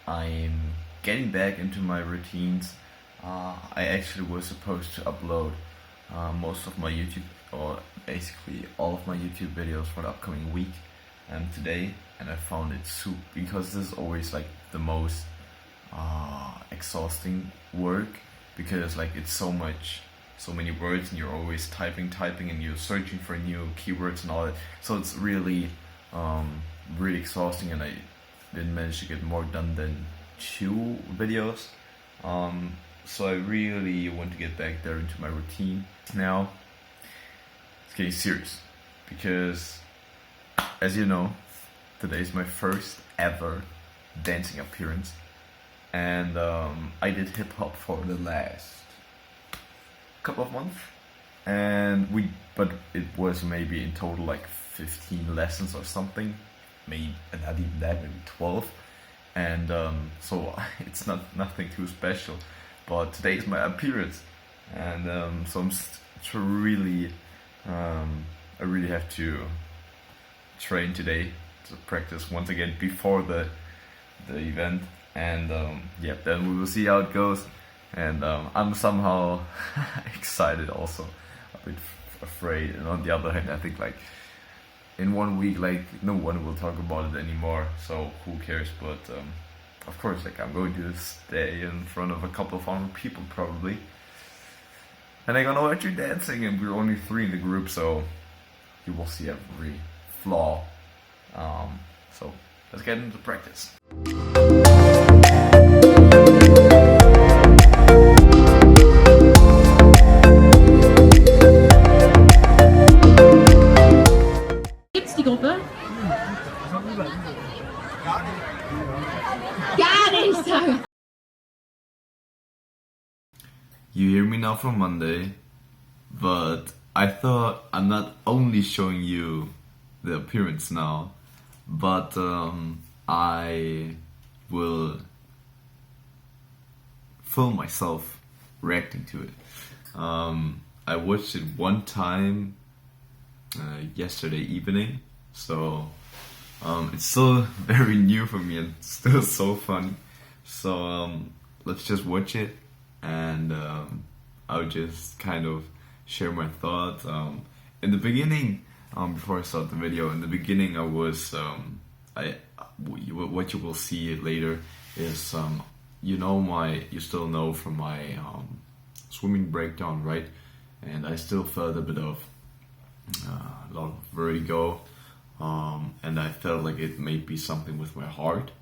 I'm getting back into my routines. I actually was supposed to upload most of my YouTube, or basically all of my YouTube videos for the upcoming week today, and I found it super, because this is always like the most exhausting work, because like it's so many words, and you're always typing, and you're searching for new keywords and all that. So it's really exhausting, and I didn't manage to get more done than 2 videos. So I really want to get back there into my routine. Now it's getting serious, because as you know, today is my first ever dancing appearance, and I did hip hop for the last couple of months, but it was maybe in total like 15 lessons or something, maybe not even that, maybe 12, and so it's nothing too special. But today is my appearance, and so I really have to train today to practice once again before the event, and yeah, then we will see how it goes. And I'm somehow excited, also a bit afraid, and on the other hand, I think like in 1 week, like no one will talk about it anymore, so who cares? But of course, like I'm going to stay in front of a couple of hundred people probably, and I'm gonna watch you dancing, and we're only 3 in the group, so you will see every flaw. So let's get into practice. Gibt's die Gruppe? Gar nicht! You hear me now from Monday, but I thought I'm not only showing you the appearance now, but I will film myself reacting to it. I watched it one time yesterday evening, so it's still very new for me and still so funny. So let's just watch it, and I'll just kind of share my thoughts. In the beginning, before I start the video, in the beginning I was what you will see later is you still know from my swimming breakdown, right? And I still felt a bit of a lot of vertigo, and I felt like it may be something with my heart,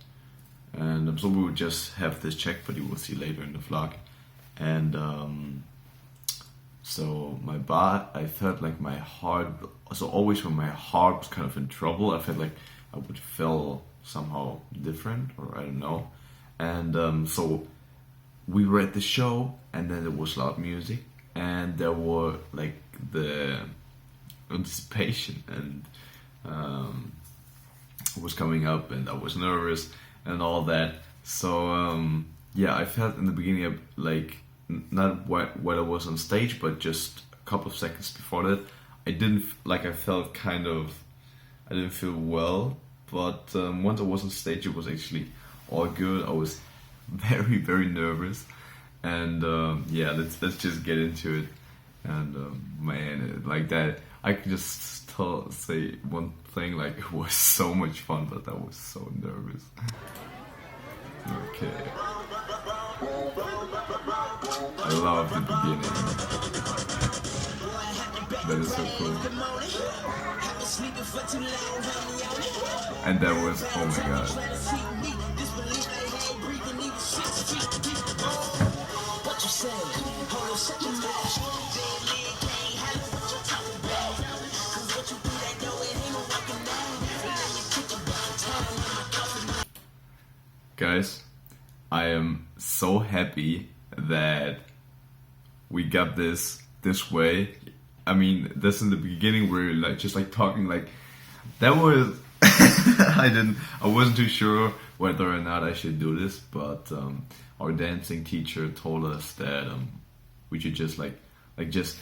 and so we would just have this checked, but you will see later in the vlog. And so I felt like my heart, so always when my heart was kind of in trouble, I felt like I would feel somehow different, or I don't know. And so we were at the show, and then there was loud music, and there were like the anticipation, and it was coming up, and I was nervous and all that. So yeah, I felt in the beginning like not what I was on stage, but just a couple of seconds before that, I didn't feel well. But once I was on stage, it was actually all good. I was very, very nervous, and yeah, let's just get into it. And man, like that, I could just say one thing, like it was so much fun, but I was so nervous. Okay. I love the beginning. That is so cool. And that was, oh my god. Guys, I am so happy that we got this way. I mean, this in the beginning we were like just like talking like that was I wasn't too sure whether or not I should do this, but our dancing teacher told us that we should just like just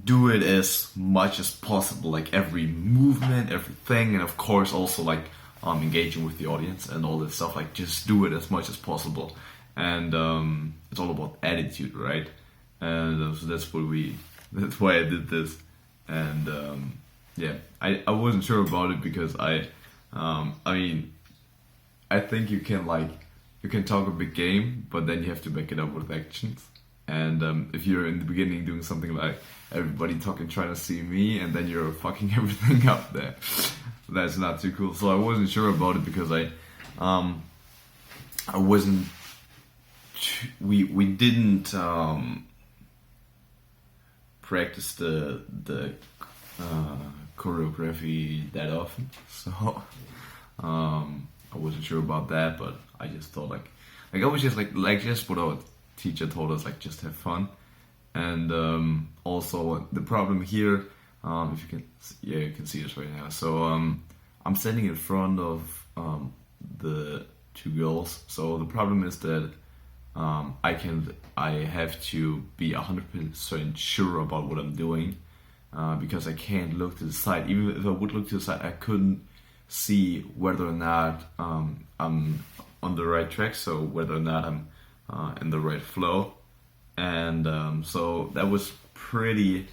do it as much as possible, like every movement, everything, and of course also like engaging with the audience and all this stuff. Like, just do it as much as possible. And it's all about attitude, right? And so that's why I did this. And yeah, I wasn't sure about it because I mean, I think you can talk a big game, but then you have to back it up with actions. And if you're in the beginning doing something like everybody talking, trying to see me, and then you're fucking everything up there, that's not too cool. So I wasn't sure about it because I wasn't. We didn't practice the choreography that often, so I wasn't sure about that. But I just thought like I was just like just what our teacher told us, like just have fun. And also the problem here, if you can, yeah, you can see this right now. So I'm standing in front of the two girls. So the problem is that I have to be 100% sure about what I'm doing, because I can't look to the side. Even if I would look to the side, I couldn't see whether or not I'm on the right track, so whether or not I'm in the right flow. And so that was pretty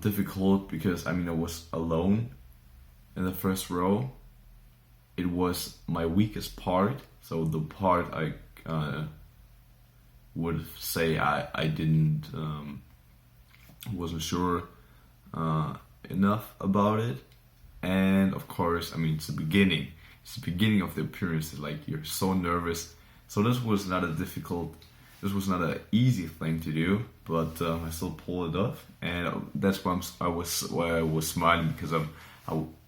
difficult because I was alone in the first row. It was my weakest part, so the part I would say I didn't wasn't sure enough about it. And of course, it's the beginning. It's the beginning of the appearance. It's like you're so nervous. So this was not an easy thing to do, but I still pulled it off, and that's why I was smiling, because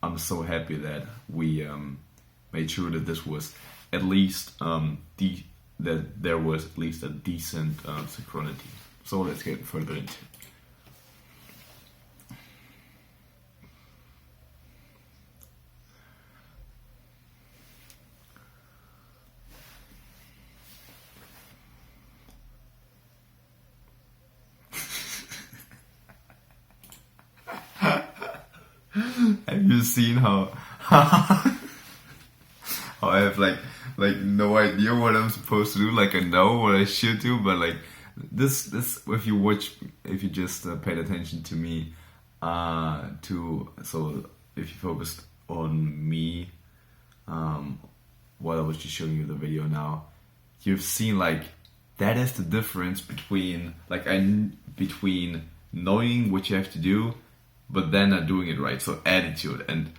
I'm so happy that we made sure that this was at least that there was at least a decent synchronity. So let's get further into it. Have you seen how I have like no idea what I'm supposed to do? Like, I know what I should do, but like this if you just paid attention to me, so if you focused on me while I was just showing you the video now, you've seen like that is the difference between between knowing what you have to do but then not doing it right. So attitude. And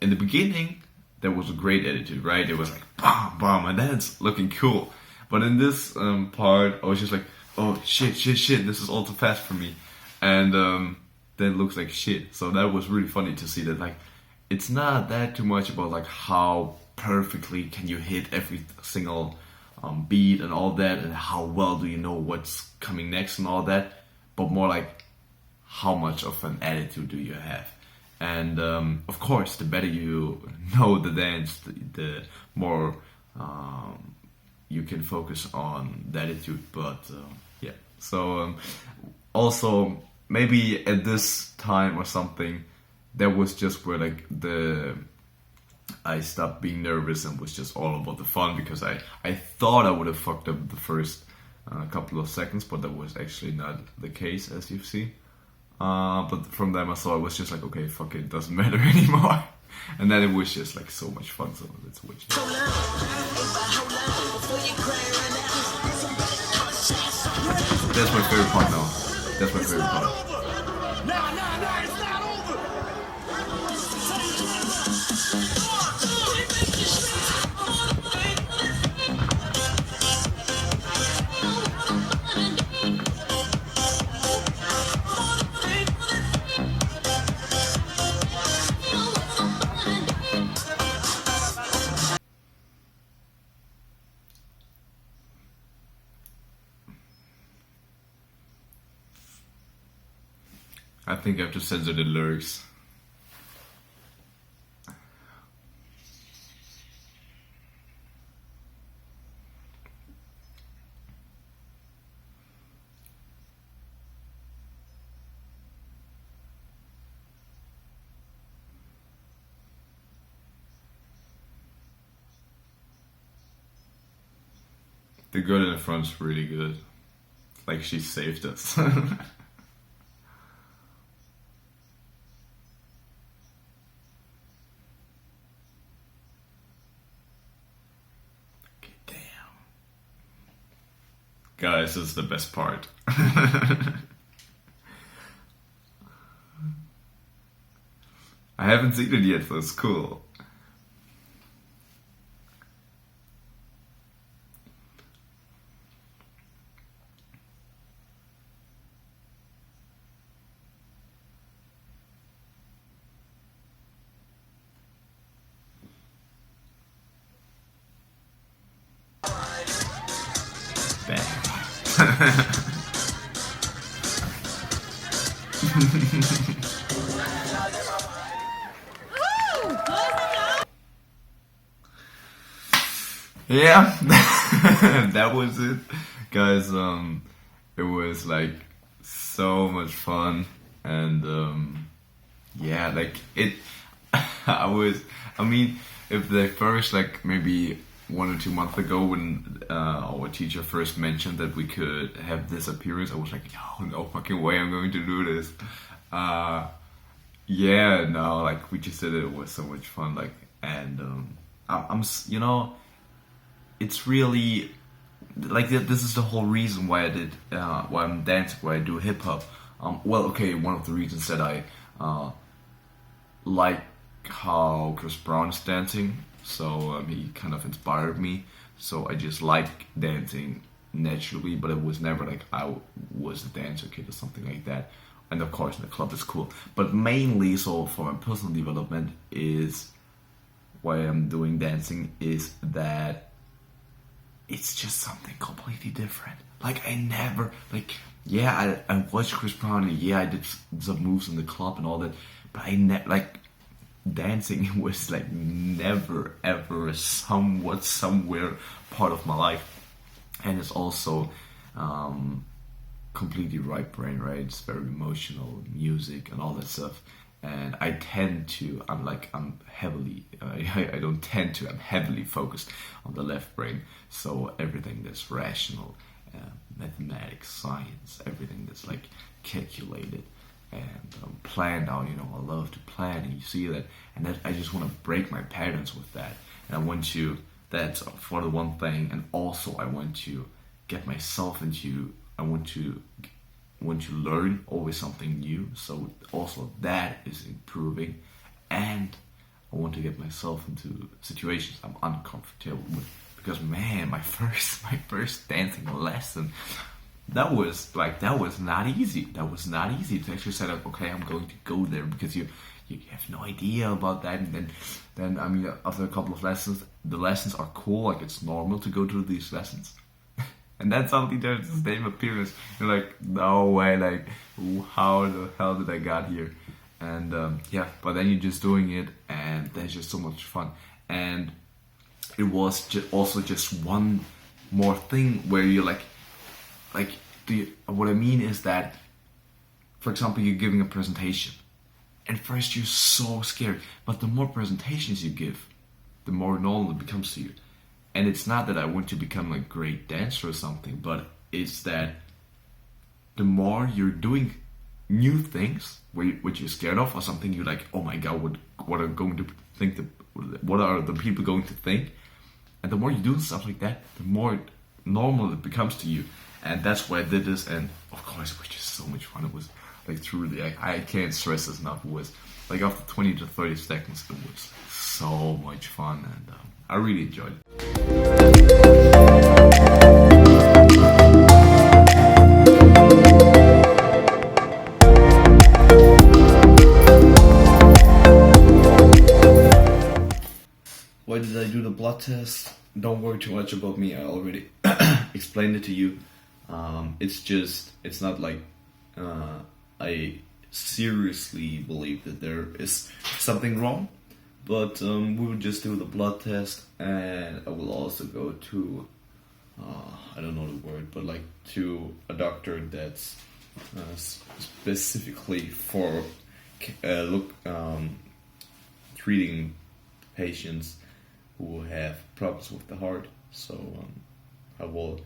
in the beginning, there was a great attitude, right? It was like, bam, bam, and then it's looking cool. But in this part, I was just like, oh, shit, this is all too fast for me. And then it looks like shit. So that was really funny to see that, like, it's not that too much about, like, how perfectly can you hit every single beat and all that, and how well do you know what's coming next and all that, but more like, how much of an attitude do you have? And of course, the better you know the dance, the more you can focus on the attitude. But yeah, so also maybe at this time or something, that was just where like I stopped being nervous and was just all about the fun, because I thought I would have fucked up the first couple of seconds, but that was actually not the case, as you've seen. But from them I saw it was just like, okay, fuck it, doesn't matter anymore. And then it was just like so much fun, so let's watch it. That's my favorite part now. That's my favorite part. It's not over. I think I have to censor the lyrics. The girl in the front's really good. Like she saved us. Guys, this is the best part. I haven't seen it yet, so it's cool. Yeah, that was it, guys. It was like so much fun, and yeah, like it. I mean, if the first like maybe 1 or 2 months ago when our teacher first mentioned that we could have this appearance, I was like, yo, no fucking way I'm going to do this. Yeah, no, like we just did it. It was so much fun. Like, and I'm you know, it's really like this is the whole reason why I did why I'm dancing, why I do hip hop. Well, okay, one of the reasons that I like how Chris Brown is dancing, so he kind of inspired me. So I just like dancing naturally, but it was never like I was a dancer kid or something like that. And of course, in the club is cool, but mainly so for my personal development is why I'm doing dancing is that it's just something completely different. Like I never like I watched Chris Brown and I did some moves in the club and all that, but I never like dancing was like never ever somewhere part of my life. And it's also completely right brain, right? It's very emotional, music and all that stuff. And I tend to, I'm heavily focused on the left brain. So everything that's rational, mathematics, science, everything that's like calculated and planned out, I love to plan, and you see that, and that I just want to break my patterns with that. And I want to, that's for the one thing, and also I want to get myself into, I want to learn always something new, so also that is improving. And I want to get myself into situations I'm uncomfortable with, because man, my first dancing lesson, that was not easy. That was not easy to actually say like, okay, I'm going to go there, because you have no idea about that. And then I mean, after a couple of lessons, the lessons are cool, like it's normal to go to these lessons. And then suddenly there's the same appearance. You're like, no way, like, how the hell did I got here? And but then you're just doing it, and there's just so much fun. And it was also just one more thing where you're like, what I mean is that, for example, you're giving a presentation. And first you're so scared, but the more presentations you give, the more normal it becomes to you. And it's not that I want to become a great dancer or something, but it's that the more you're doing new things, which you're scared of, or something you're like, oh my god, what are going to think? What are the people going to think? And the more you do stuff like that, the more normal it becomes to you. And that's why I did this. And of course, it was just so much fun. It was like truly, I can't stress this enough. It was like after 20 to 30 seconds, it was so much fun, and I really enjoyed it. Why did I do the blood test? Don't worry too much about me. I already explained it to you. It's not like I seriously believe that there is something wrong. But we will just do the blood test, and I will also go to, I don't know the word, but like to a doctor that's specifically for treating patients who have problems with the heart. So I will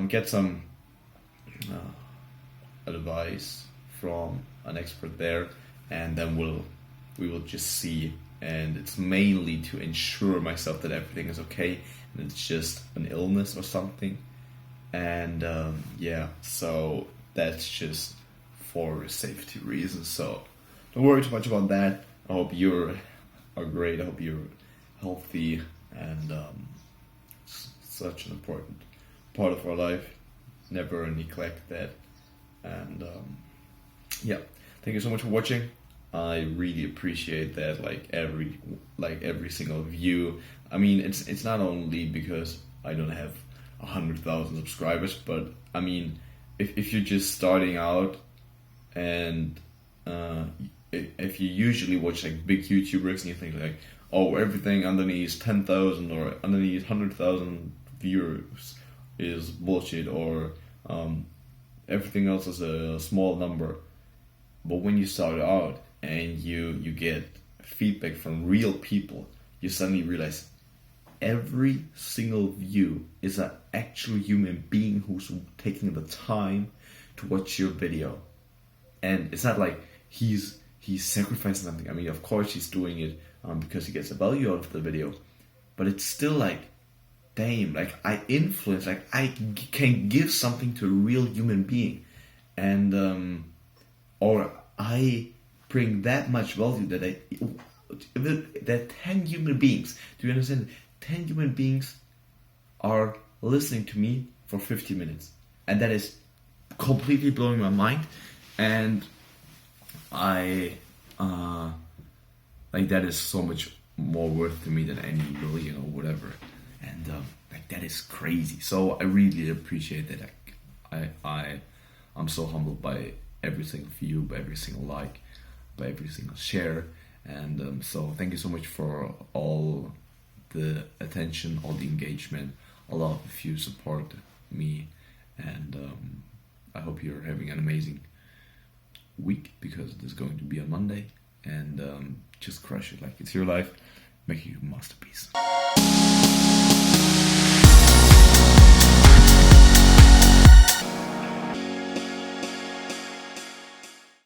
get some advice from an expert there, and then we will just see. And it's mainly to ensure myself that everything is okay and it's just an illness or something. And so that's just for safety reasons. So don't worry too much about that. I hope you are great. I hope you're healthy, and it's such an important part of our life. Never neglect that. And thank you so much for watching. I really appreciate that. Every single view. I mean, it's not only because I don't have 100,000 subscribers, but I mean, if you're just starting out, and if you usually watch like big YouTubers and you think like, oh, everything underneath 10,000 or underneath 100,000 viewers is bullshit, or everything else is a small number. But when you start out and you get feedback from real people, you suddenly realize every single view is an actual human being who's taking the time to watch your video. And it's not like he's sacrificing something. I mean, of course he's doing it because he gets a value out of the video, but it's still like, damn, like I influence, like I can give something to a real human being, and or I bring that much value that 10 human beings, do you understand? 10 human beings are listening to me for 50 minutes, and that is completely blowing my mind. And I that is so much more worth to me than any million or whatever, and that is crazy. So I really appreciate that. I'm so humbled by every single view, by every single like, by every single share, and so thank you so much for all the attention, all the engagement. A lot of you support me, and I hope you're having an amazing week, because this is going to be on Monday, and just crush it like it's your life. Make it your masterpiece.